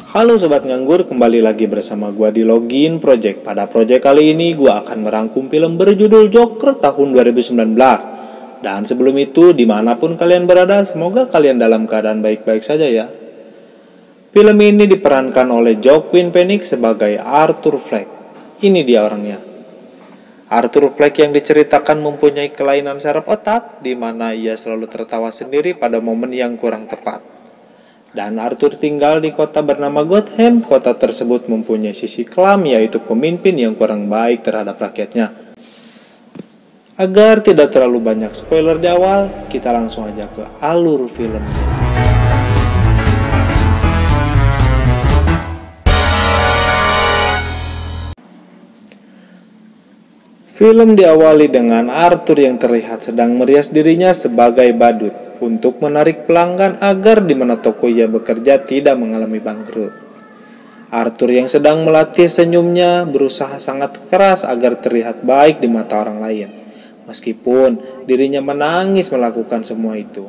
Halo Sobat Nganggur, kembali lagi bersama gua di Login Project. Pada project kali ini gua akan merangkum film berjudul Joker tahun 2019. Dan sebelum itu, dimanapun kalian berada, semoga kalian dalam keadaan baik-baik saja ya. Film ini diperankan oleh Joaquin Phoenix sebagai Arthur Fleck. Ini dia orangnya. Arthur Fleck yang diceritakan mempunyai kelainan saraf otak, di mana ia selalu tertawa sendiri pada momen yang kurang tepat. Dan Arthur tinggal di kota bernama Gotham. Kota tersebut mempunyai sisi kelam, yaitu pemimpin yang kurang baik terhadap rakyatnya. Agar tidak terlalu banyak spoiler di awal, kita langsung aja ke alur film. Film diawali dengan Arthur yang terlihat sedang merias dirinya sebagai badut untuk menarik pelanggan agar di mana toko ia bekerja tidak mengalami bangkrut. Arthur yang sedang melatih senyumnya berusaha sangat keras agar terlihat baik di mata orang lain, meskipun dirinya menangis melakukan semua itu.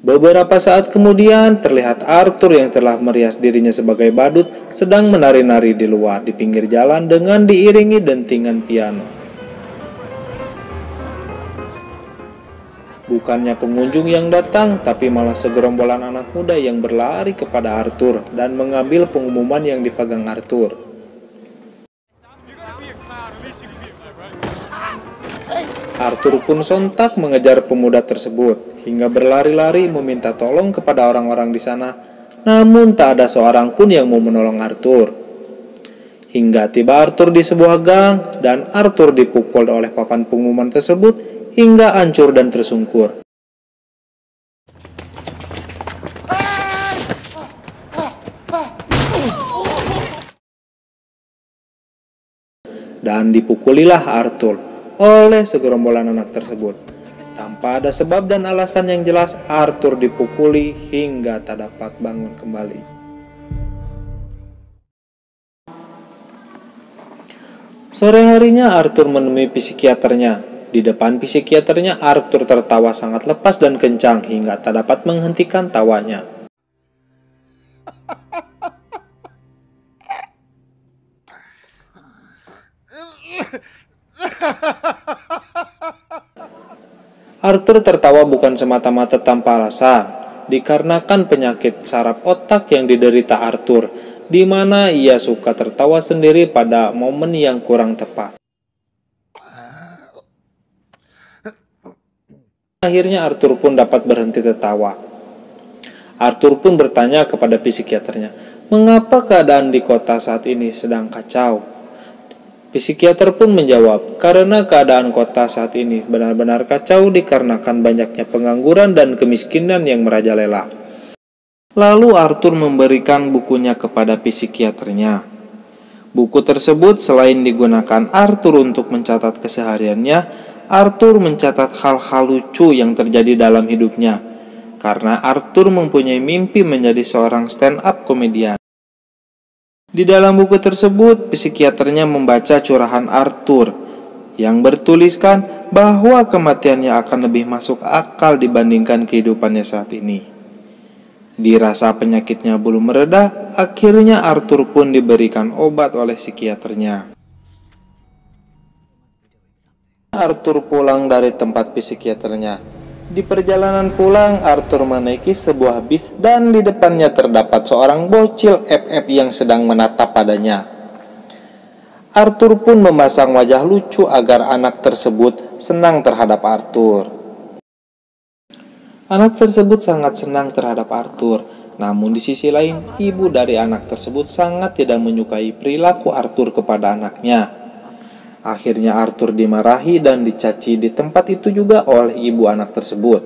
Beberapa saat kemudian, terlihat Arthur yang telah merias dirinya sebagai badut sedang menari-nari di luar di pinggir jalan dengan diiringi dentingan piano. Bukannya pengunjung yang datang, tapi malah segerombolan anak muda yang berlari kepada Arthur dan mengambil pengumuman yang dipegang Arthur. Arthur pun sontak mengejar pemuda tersebut hingga berlari-lari meminta tolong kepada orang-orang di sana, namun tak ada seorang pun yang mau menolong Arthur. Hingga tiba Arthur di sebuah gang dan Arthur dipukul oleh papan pengumuman tersebut hingga hancur dan tersungkur. Dan dipukulilah Arthur oleh segerombolan anak tersebut. Tanpa ada sebab dan alasan yang jelas, Arthur dipukuli hingga tak dapat bangun kembali. Sore harinya Arthur menemui psikiaternya. Di depan psikiaternya, Arthur tertawa sangat lepas dan kencang hingga tak dapat menghentikan tawanya. Arthur tertawa bukan semata-mata tanpa alasan, dikarenakan penyakit saraf otak yang diderita Arthur, di mana ia suka tertawa sendiri pada momen yang kurang tepat. Akhirnya Arthur pun dapat berhenti tertawa. Arthur pun bertanya kepada psikiaternya, mengapa keadaan di kota saat ini sedang kacau? Psikiater pun menjawab, karena keadaan kota saat ini benar-benar kacau dikarenakan banyaknya pengangguran dan kemiskinan yang merajalela. Lalu Arthur memberikan bukunya kepada psikiaternya. Buku tersebut selain digunakan Arthur untuk mencatat kesehariannya, Arthur mencatat hal-hal lucu yang terjadi dalam hidupnya, karena Arthur mempunyai mimpi menjadi seorang stand-up komedian. Di dalam buku tersebut, psikiaternya membaca curahan Arthur yang bertuliskan bahwa kematiannya akan lebih masuk akal dibandingkan kehidupannya saat ini. Dirasa penyakitnya belum mereda, akhirnya Arthur pun diberikan obat oleh psikiaternya. Arthur pulang dari tempat psikiaternya. Di perjalanan pulang, Arthur menaiki sebuah bis dan di depannya terdapat seorang bocil FF yang sedang menatap padanya. Arthur pun memasang wajah lucu agar anak tersebut senang terhadap Arthur. Anak tersebut sangat senang terhadap Arthur, namun di sisi lain, ibu dari anak tersebut sangat tidak menyukai perilaku Arthur kepada anaknya. Akhirnya Arthur dimarahi dan dicaci di tempat itu juga oleh ibu anak tersebut.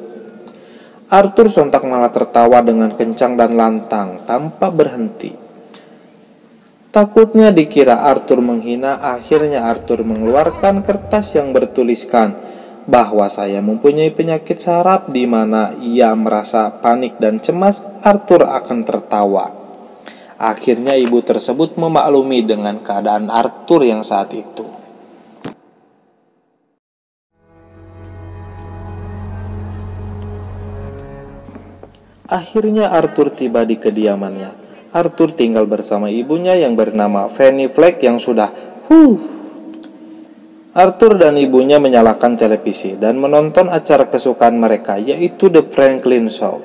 Arthur sontak malah tertawa dengan kencang dan lantang tanpa berhenti. Takutnya dikira Arthur menghina, akhirnya Arthur mengeluarkan kertas yang bertuliskan bahwa saya mempunyai penyakit saraf, di mana ia merasa panik dan cemas, Arthur akan tertawa. Akhirnya ibu tersebut memaklumi dengan keadaan Arthur yang saat itu. Akhirnya Arthur tiba di kediamannya. Arthur tinggal bersama ibunya yang bernama Fanny Flagg yang sudah Arthur dan ibunya menyalakan televisi dan menonton acara kesukaan mereka, yaitu The Franklin Show.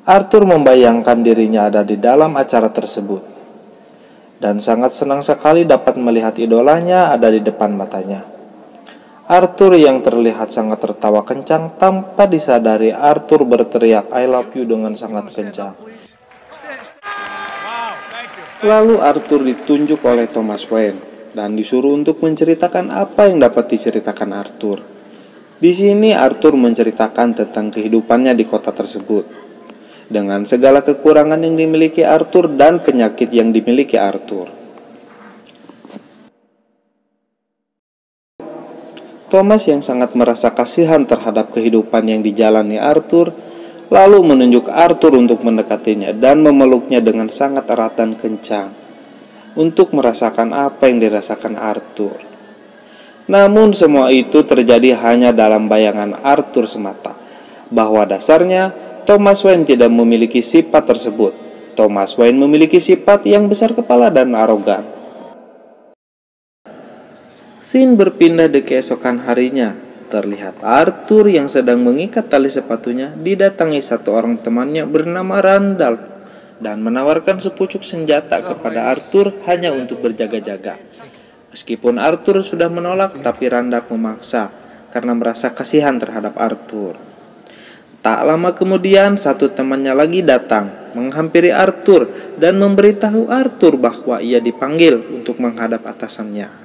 Arthur membayangkan dirinya ada di dalam acara tersebut dan sangat senang sekali dapat melihat idolanya ada di depan matanya. Arthur yang terlihat sangat tertawa kencang, tanpa disadari Arthur berteriak "I love you" dengan sangat kencang. Lalu Arthur ditunjuk oleh Thomas Wayne dan disuruh untuk menceritakan apa yang dapat diceritakan Arthur. Di sini Arthur menceritakan tentang kehidupannya di kota tersebut, dengan segala kekurangan yang dimiliki Arthur dan penyakit yang dimiliki Arthur. Thomas yang sangat merasa kasihan terhadap kehidupan yang dijalani Arthur, lalu menunjuk Arthur untuk mendekatinya dan memeluknya dengan sangat erat dan kencang, untuk merasakan apa yang dirasakan Arthur. Namun semua itu terjadi hanya dalam bayangan Arthur semata, bahwa dasarnya Thomas Wayne tidak memiliki sifat tersebut. Thomas Wayne memiliki sifat yang besar kepala dan arogan. Scene berpindah di keesokan harinya. Terlihat Arthur yang sedang mengikat tali sepatunya didatangi satu orang temannya bernama Randolph dan menawarkan sepucuk senjata kepada Arthur hanya untuk berjaga-jaga. Meskipun Arthur sudah menolak, tapi Randolph memaksa karena merasa kasihan terhadap Arthur. Tak lama kemudian satu temannya lagi datang, menghampiri Arthur dan memberitahu Arthur bahwa ia dipanggil untuk menghadap atasannya.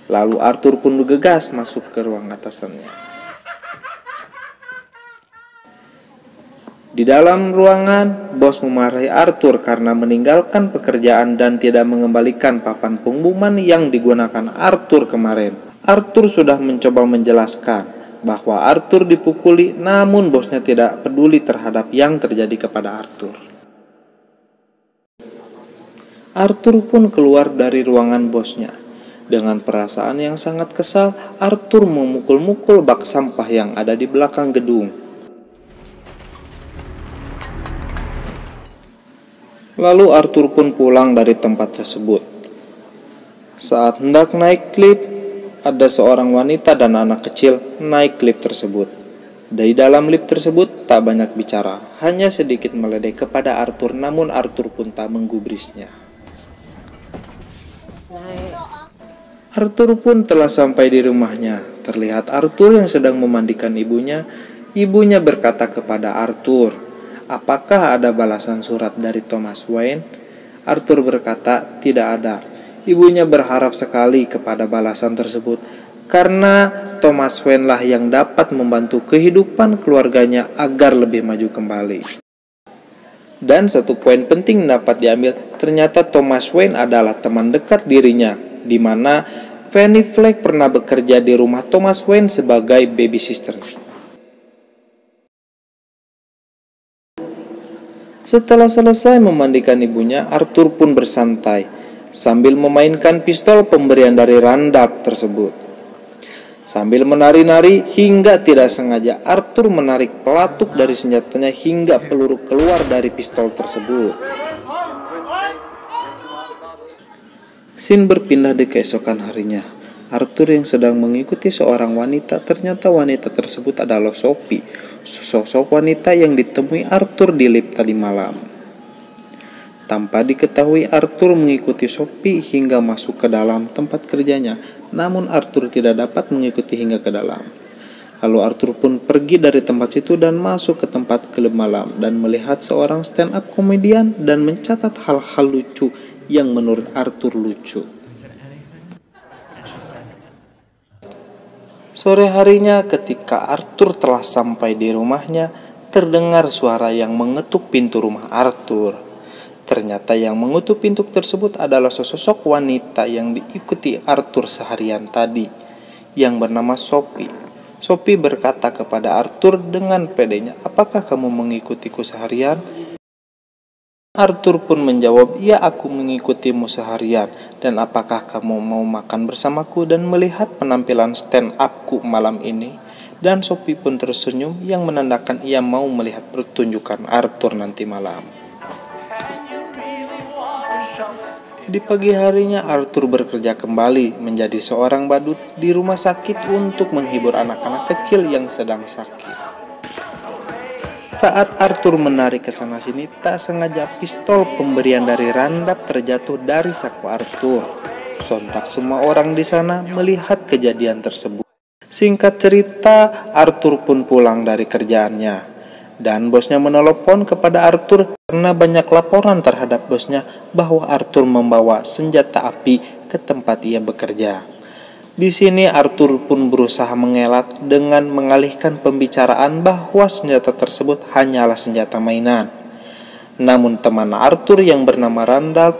Lalu Arthur pun bergegas masuk ke ruang atasannya. Di dalam ruangan, bos memarahi Arthur karena meninggalkan pekerjaan dan tidak mengembalikan papan pengumuman yang digunakan Arthur kemarin. Arthur sudah mencoba menjelaskan bahwa Arthur dipukuli, namun bosnya tidak peduli terhadap yang terjadi kepada Arthur. Arthur pun keluar dari ruangan bosnya. Dengan perasaan yang sangat kesal, Arthur memukul-mukul bak sampah yang ada di belakang gedung. Lalu Arthur pun pulang dari tempat tersebut. Saat hendak naik lift, ada seorang wanita dan anak kecil naik lift tersebut. Di dalam lift tersebut tak banyak bicara, hanya sedikit meledek kepada Arthur, namun Arthur pun tak menggubrisnya. Arthur pun telah sampai di rumahnya. Terlihat Arthur yang sedang memandikan ibunya. Ibunya berkata kepada Arthur, "Apakah ada balasan surat dari Thomas Wayne?" Arthur berkata, "Tidak ada." Ibunya berharap sekali kepada balasan tersebut, karena Thomas Wayne lah yang dapat membantu kehidupan keluarganya agar lebih maju kembali. Dan satu poin penting dapat diambil, ternyata Thomas Wayne adalah teman dekat dirinya, di mana Fanny Flagg pernah bekerja di rumah Thomas Wayne sebagai baby sister. Setelah selesai memandikan ibunya, Arthur pun bersantai sambil memainkan pistol pemberian dari Randolph tersebut. Sambil menari-nari, hingga tidak sengaja Arthur menarik pelatuk dari senjatanya hingga peluru keluar dari pistol tersebut. Scene berpindah di keesokan harinya. Arthur yang sedang mengikuti seorang wanita, ternyata wanita tersebut adalah Sophie, sosok wanita yang ditemui Arthur di lift tadi malam. Tanpa diketahui, Arthur mengikuti Sophie hingga masuk ke dalam tempat kerjanya, namun Arthur tidak dapat mengikuti hingga ke dalam. Lalu Arthur pun pergi dari tempat itu dan masuk ke tempat klub malam dan melihat seorang stand up komedian dan mencatat hal-hal lucu yang menurut Arthur lucu. Sore harinya ketika Arthur telah sampai di rumahnya, terdengar suara yang mengetuk pintu rumah Arthur. Ternyata yang mengetuk pintu tersebut adalah sosok wanita yang diikuti Arthur seharian tadi, yang bernama Sophie. Sophie berkata kepada Arthur dengan pedenya, "Apakah kamu mengikutiku seharian?" Arthur pun menjawab, "Ya, aku mengikutimu seharian. Dan apakah kamu mau makan bersamaku dan melihat penampilan stand upku malam ini?" Dan Sophie pun tersenyum yang menandakan ia mau melihat pertunjukan Arthur nanti malam. Di pagi harinya Arthur bekerja kembali menjadi seorang badut di rumah sakit untuk menghibur anak-anak kecil yang sedang sakit. Saat Arthur menari ke sana sini, tak sengaja pistol pemberian dari Randall terjatuh dari saku Arthur. Sontak semua orang di sana melihat kejadian tersebut. Singkat cerita, Arthur pun pulang dari kerjaannya. Dan bosnya menelepon kepada Arthur karena banyak laporan terhadap bosnya bahwa Arthur membawa senjata api ke tempat ia bekerja. Di sini Arthur pun berusaha mengelak dengan mengalihkan pembicaraan bahwa senjata tersebut hanyalah senjata mainan. Namun teman Arthur yang bernama Randall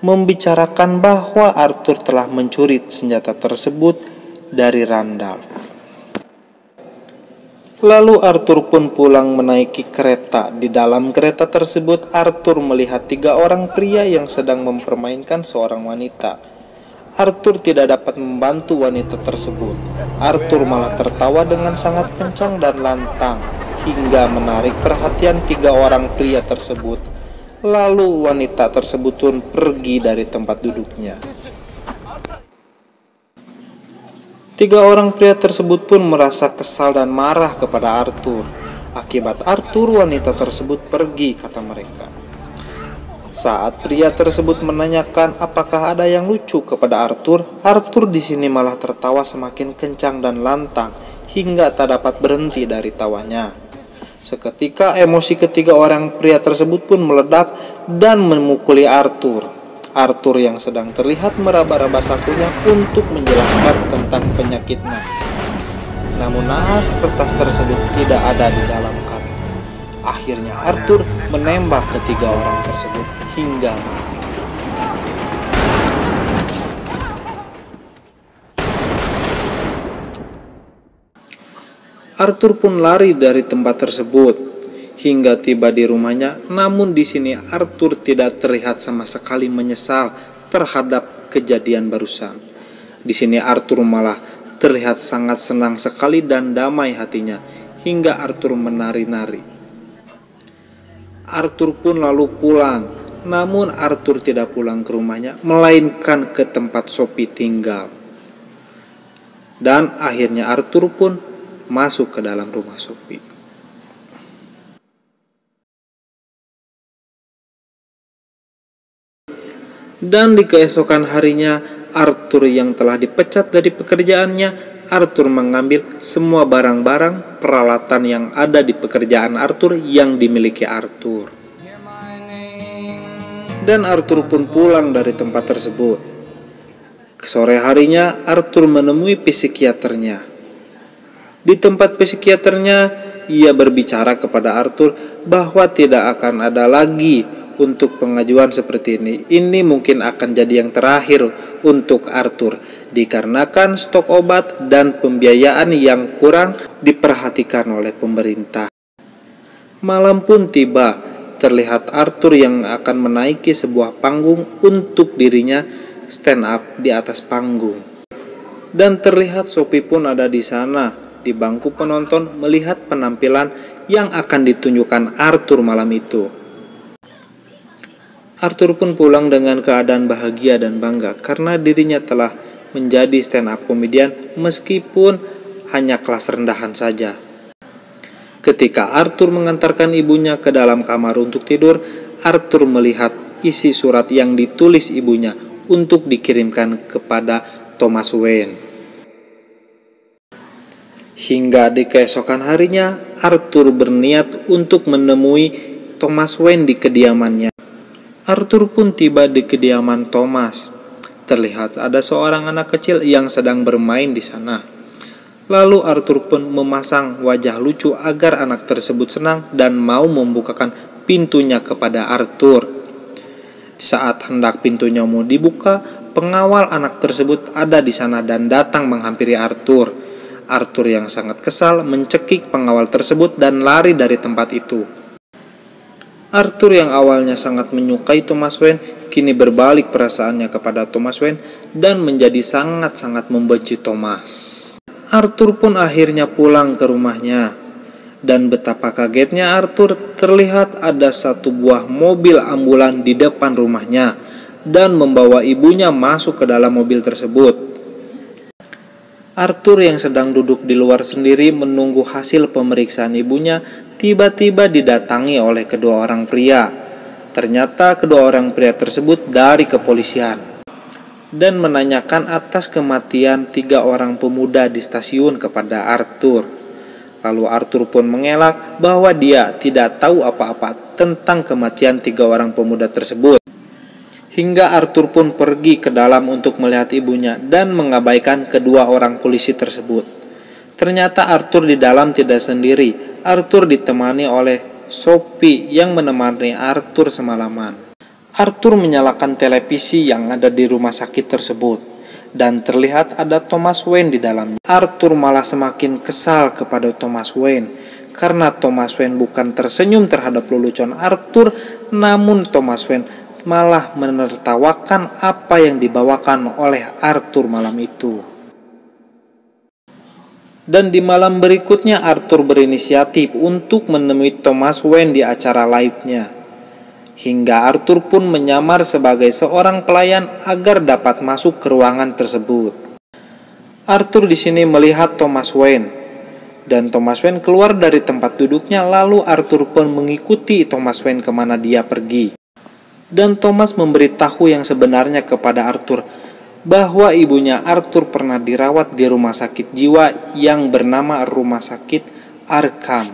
membicarakan bahwa Arthur telah mencuri senjata tersebut dari Randall. Lalu Arthur pun pulang menaiki kereta. Di dalam kereta tersebut Arthur melihat 3 orang pria yang sedang mempermainkan seorang wanita. Arthur tidak dapat membantu wanita tersebut. Arthur malah tertawa dengan sangat kencang dan lantang hingga menarik perhatian 3 orang pria tersebut. Lalu wanita tersebut pun pergi dari tempat duduknya. 3 orang pria tersebut pun merasa kesal dan marah kepada Arthur. Akibat Arthur, wanita tersebut pergi, kata mereka. Saat pria tersebut menanyakan apakah ada yang lucu kepada Arthur, Arthur di sini malah tertawa semakin kencang dan lantang hingga tak dapat berhenti dari tawanya. Seketika emosi ketiga orang pria tersebut pun meledak dan memukuli Arthur. Arthur yang sedang terlihat meraba-raba sakunya untuk menjelaskan tentang penyakitnya. Namun naas kertas tersebut tidak ada di dalam kartu. Akhirnya Arthur menembak ketiga orang tersebut hingga mati. Arthur pun lari dari tempat tersebut hingga tiba di rumahnya. Namun di sini Arthur tidak terlihat sama sekali menyesal terhadap kejadian barusan. Di sini Arthur malah terlihat sangat senang sekali dan damai hatinya hingga Arthur menari-nari. Arthur pun lalu pulang. Namun Arthur tidak pulang ke rumahnya, melainkan ke tempat Sophie tinggal. Dan akhirnya Arthur pun masuk ke dalam rumah Sophie. Dan di keesokan harinya, Arthur yang telah dipecat dari pekerjaannya, Arthur mengambil semua barang-barang peralatan yang ada di pekerjaan Arthur yang dimiliki Arthur. Dan Arthur pun pulang dari tempat tersebut. Sore harinya, Arthur menemui psikiaternya. Di tempat psikiaternya, ia berbicara kepada Arthur bahwa tidak akan ada lagi untuk pengajuan seperti ini. Ini mungkin akan jadi yang terakhir untuk Arthur, dikarenakan stok obat dan pembiayaan yang kurang diperhatikan oleh pemerintah. Malam pun tiba, terlihat Arthur yang akan menaiki sebuah panggung untuk dirinya stand up di atas panggung. Dan terlihat Sophie pun ada di sana, di bangku penonton melihat penampilan yang akan ditunjukkan Arthur malam itu. Arthur pun pulang dengan keadaan bahagia dan bangga karena dirinya telah menjadi stand up komedian meskipun hanya kelas rendahan saja. Ketika Arthur mengantarkan ibunya ke dalam kamar untuk tidur, Arthur melihat isi surat yang ditulis ibunya untuk dikirimkan kepada Thomas Wayne. Hingga di keesokan harinya, Arthur berniat untuk menemui Thomas Wayne di kediamannya. Arthur pun tiba di kediaman Thomas. Terlihat ada seorang anak kecil yang sedang bermain di sana. Lalu Arthur pun memasang wajah lucu agar anak tersebut senang dan mau membukakan pintunya kepada Arthur. Saat hendak pintunya mau dibuka, pengawal anak tersebut ada di sana dan datang menghampiri Arthur. Arthur yang sangat kesal mencekik pengawal tersebut dan lari dari tempat itu. Arthur yang awalnya sangat menyukai Thomas Wayne kini berbalik perasaannya kepada Thomas Wayne dan menjadi sangat-sangat membenci Thomas. Arthur pun akhirnya pulang ke rumahnya. Dan betapa kagetnya Arthur terlihat ada satu buah mobil ambulan di depan rumahnya dan membawa ibunya masuk ke dalam mobil tersebut. Arthur yang sedang duduk di luar sendiri menunggu hasil pemeriksaan ibunya tiba-tiba didatangi oleh kedua orang pria. Ternyata kedua orang pria tersebut dari kepolisian dan menanyakan atas kematian 3 orang pemuda di stasiun kepada Arthur. Lalu Arthur pun mengelak bahwa dia tidak tahu apa-apa tentang kematian 3 orang pemuda tersebut. Hingga Arthur pun pergi ke dalam untuk melihat ibunya dan mengabaikan kedua orang polisi tersebut. Ternyata Arthur di dalam tidak sendiri. Arthur ditemani oleh Sophie yang menemani Arthur semalaman. Arthur menyalakan televisi yang ada di rumah sakit tersebut. Dan terlihat ada Thomas Wayne di dalamnya. Arthur malah semakin kesal kepada Thomas Wayne karena Thomas Wayne bukan tersenyum terhadap lelucon Arthur, namun Thomas Wayne malah menertawakan apa yang dibawakan oleh Arthur malam itu. Dan di malam berikutnya Arthur berinisiatif untuk menemui Thomas Wayne di acara live-nya. Hingga Arthur pun menyamar sebagai seorang pelayan agar dapat masuk ke ruangan tersebut. Arthur di sini melihat Thomas Wayne dan Thomas Wayne keluar dari tempat duduknya, lalu Arthur pun mengikuti Thomas Wayne kemana dia pergi. Dan Thomas memberitahu yang sebenarnya kepada Arthur bahwa ibunya Arthur pernah dirawat di rumah sakit jiwa yang bernama Rumah Sakit Arkham.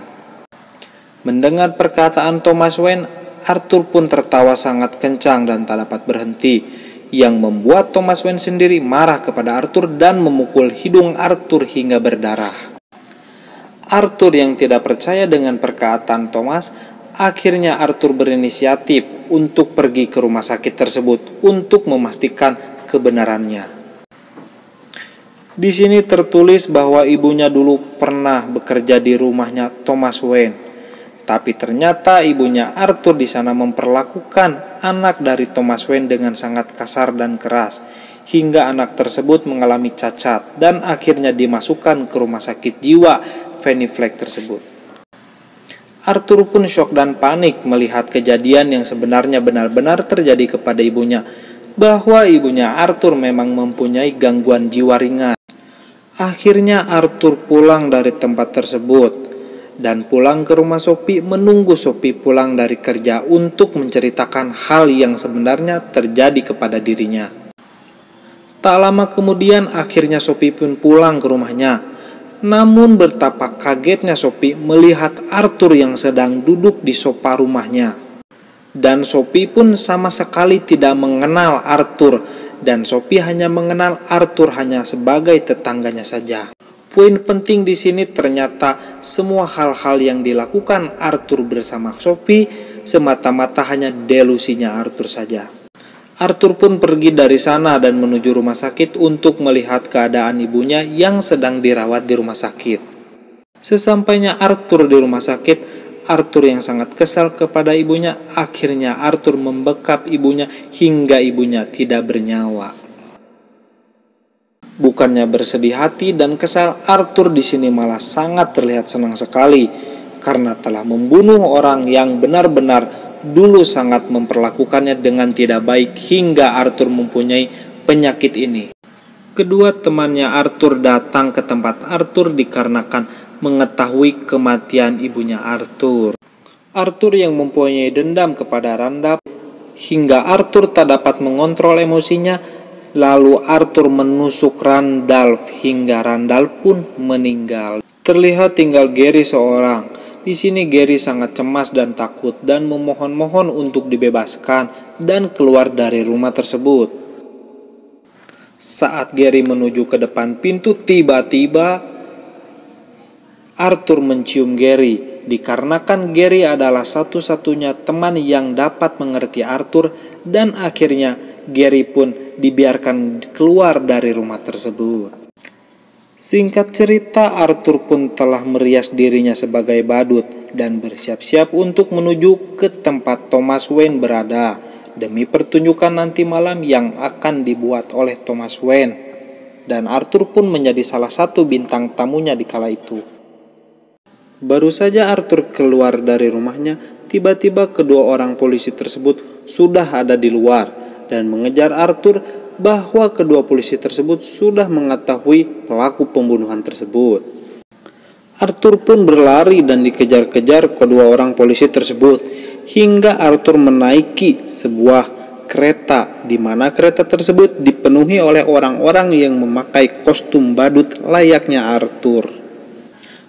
Mendengar perkataan Thomas Wayne, Arthur pun tertawa sangat kencang dan tak dapat berhenti, yang membuat Thomas Wayne sendiri marah kepada Arthur dan memukul hidung Arthur hingga berdarah. Arthur yang tidak percaya dengan perkataan Thomas, akhirnya Arthur berinisiatif untuk pergi ke rumah sakit tersebut untuk memastikan kebenarannya. Di sini tertulis bahwa ibunya dulu pernah bekerja di rumahnya Thomas Wayne. Tapi ternyata ibunya Arthur di sana memperlakukan anak dari Thomas Wayne dengan sangat kasar dan keras, hingga anak tersebut mengalami cacat dan akhirnya dimasukkan ke rumah sakit jiwa Fanny Flagg tersebut. Arthur pun syok dan panik melihat kejadian yang sebenarnya benar-benar terjadi kepada ibunya, bahwa ibunya Arthur memang mempunyai gangguan jiwa ringan. Akhirnya Arthur pulang dari tempat tersebut dan pulang ke rumah Sophie, menunggu Sophie pulang dari kerja untuk menceritakan hal yang sebenarnya terjadi kepada dirinya. Tak lama kemudian akhirnya Sophie pun pulang ke rumahnya. Namun betapa kagetnya Sophie melihat Arthur yang sedang duduk di sofa rumahnya. Dan Sophie pun sama sekali tidak mengenal Arthur, dan Sophie hanya mengenal Arthur hanya sebagai tetangganya saja. Poin penting di sini ternyata semua hal-hal yang dilakukan Arthur bersama Sophie semata-mata hanya delusinya Arthur saja. Arthur pun pergi dari sana dan menuju rumah sakit untuk melihat keadaan ibunya yang sedang dirawat di rumah sakit. Sesampainya Arthur di rumah sakit, Arthur yang sangat kesal kepada ibunya, akhirnya Arthur membekap ibunya hingga ibunya tidak bernyawa. Bukannya bersedih hati dan kesal, Arthur di sini malah sangat terlihat senang sekali karena telah membunuh orang yang benar-benar dulu sangat memperlakukannya dengan tidak baik hingga Arthur mempunyai penyakit ini. Kedua temannya Arthur datang ke tempat Arthur dikarenakan mengetahui kematian ibunya Arthur. Arthur yang mempunyai dendam kepada Randall hingga Arthur tak dapat mengontrol emosinya. Lalu Arthur menusuk Randall hingga Randall pun meninggal. Terlihat tinggal Gary seorang. Di sini Gary sangat cemas dan takut dan memohon-mohon untuk dibebaskan dan keluar dari rumah tersebut. Saat Gary menuju ke depan pintu, tiba-tiba Arthur mencium Gary, dikarenakan Gary adalah satu-satunya teman yang dapat mengerti Arthur, dan akhirnya Gary pun dibiarkan keluar dari rumah tersebut. Singkat cerita, Arthur pun telah merias dirinya sebagai badut dan bersiap-siap untuk menuju ke tempat Thomas Wayne berada demi pertunjukan nanti malam yang akan dibuat oleh Thomas Wayne. dan Arthur pun menjadi salah satu bintang tamunya di kala itu. Baru saja Arthur keluar dari rumahnya, tiba-tiba kedua orang polisi tersebut sudah ada di luar dan mengejar Arthur, bahwa kedua polisi tersebut sudah mengetahui pelaku pembunuhan tersebut. Arthur pun berlari dan dikejar-kejar kedua orang polisi tersebut hingga Arthur menaiki sebuah kereta, di mana kereta tersebut dipenuhi oleh orang-orang yang memakai kostum badut layaknya Arthur.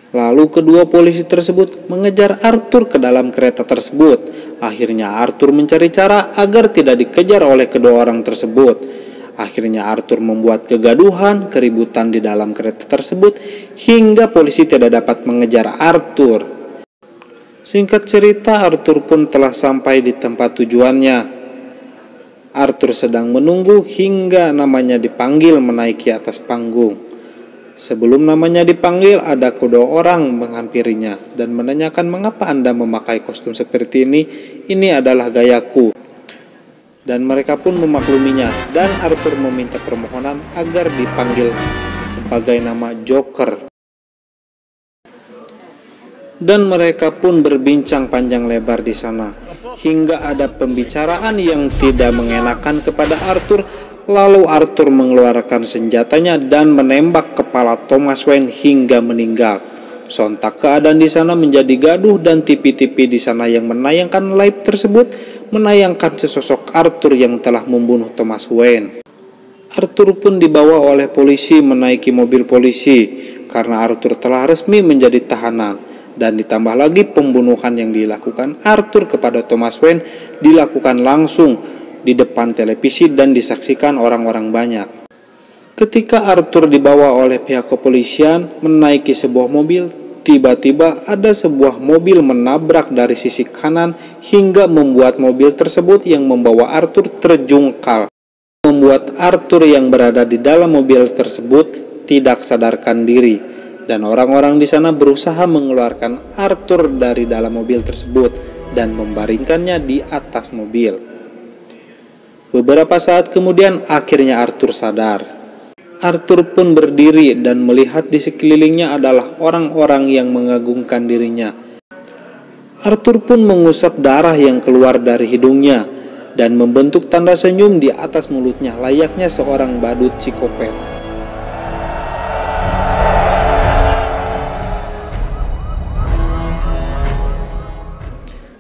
Lalu kedua polisi tersebut mengejar Arthur ke dalam kereta tersebut. Akhirnya Arthur mencari cara agar tidak dikejar oleh kedua orang tersebut. Akhirnya Arthur membuat kegaduhan, keributan di dalam kereta tersebut hingga polisi tidak dapat mengejar Arthur. Singkat cerita, Arthur pun telah sampai di tempat tujuannya. Arthur sedang menunggu hingga namanya dipanggil menaiki atas panggung. Sebelum namanya dipanggil, ada kedua orang menghampirinya dan menanyakan, "Mengapa Anda memakai kostum seperti ini? Ini adalah gayaku." Dan mereka pun memakluminya, dan Arthur meminta permohonan agar dipanggil sebagai nama Joker. Dan mereka pun berbincang panjang lebar di sana, hingga ada pembicaraan yang tidak mengenakan kepada Arthur. Lalu Arthur mengeluarkan senjatanya dan menembak kepala Thomas Wayne hingga meninggal. Sontak keadaan di sana menjadi gaduh dan TV-TV di sana yang menayangkan live tersebut menayangkan sesosok Arthur yang telah membunuh Thomas Wayne. Arthur pun dibawa oleh polisi menaiki mobil polisi karena Arthur telah resmi menjadi tahanan, dan ditambah lagi pembunuhan yang dilakukan Arthur kepada Thomas Wayne dilakukan langsung di depan televisi dan disaksikan orang-orang banyak. Ketika Arthur dibawa oleh pihak kepolisian menaiki sebuah mobil, tiba-tiba ada sebuah mobil menabrak dari sisi kanan hingga membuat mobil tersebut yang membawa Arthur terjungkal, membuat Arthur yang berada di dalam mobil tersebut tidak sadarkan diri, dan orang-orang di sana berusaha mengeluarkan Arthur dari dalam mobil tersebut dan membaringkannya di atas mobil. Beberapa saat kemudian akhirnya Arthur sadar. Arthur pun berdiri dan melihat di sekelilingnya adalah orang-orang yang mengagungkan dirinya. Arthur pun mengusap darah yang keluar dari hidungnya dan membentuk tanda senyum di atas mulutnya layaknya seorang badut psikopat.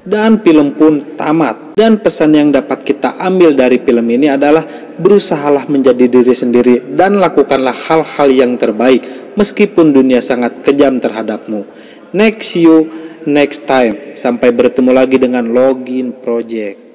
Dan film pun tamat. Dan pesan yang dapat kita ambil dari film ini adalah berusahalah menjadi diri sendiri dan lakukanlah hal-hal yang terbaik meskipun dunia sangat kejam terhadapmu. See you next time. Sampai bertemu lagi dengan Login Project.